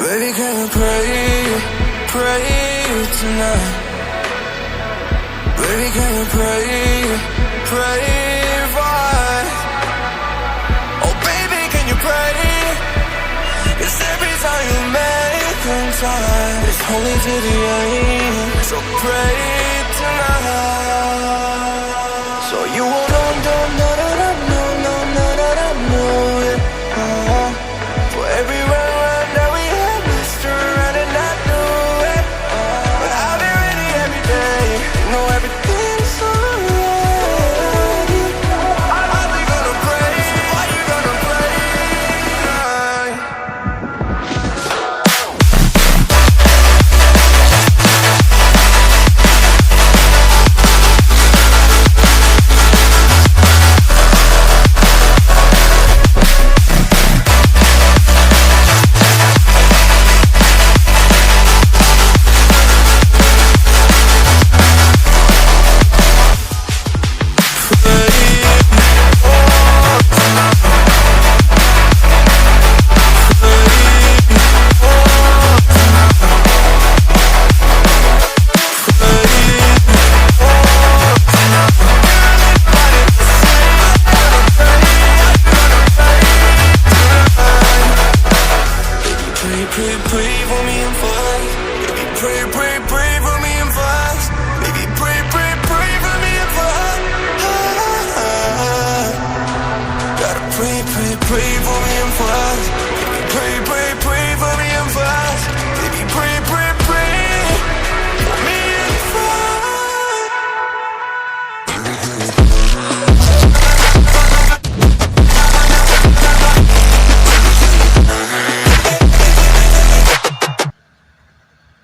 Baby, can you pray, pray tonight? Baby, can you pray, pray for us? Oh baby, can you pray? 'Cause every time you make time, it's holy to the end. So pray tonight. So you won't know, for every round that we had, messed around and I knew it. But I'll be ready every day, you know everything's alright. Are we gonna pray? Are you gonna pray tonight? Pray for me and fast. Baby, pray for me and fast. Baby, pray for me and fast. Gotta pray for